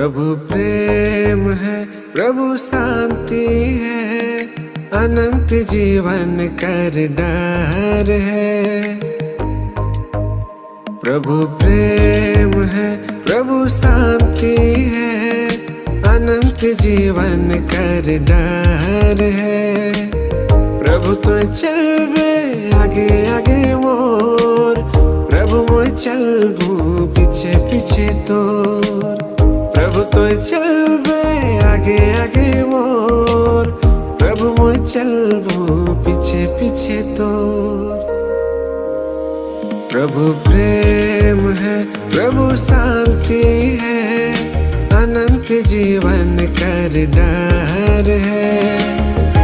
प्रभु प्रेम है, प्रभु शांति है, अनंत जीवन कर डार है। प्रभु प्रेम है, प्रभु शांति है, अनंत जीवन कर डार है। प्रभु तो चलबे आगे आगे मोर, प्रभु मोय चलबू पीछे पीछे तोर। प्रभु तो चलबे आगे आगे मोर, प्रभु मोय चलबू पीछे पीछे तोर। प्रभु प्रेम है, प्रभु शांति है, अनंत जीवन कर डार है।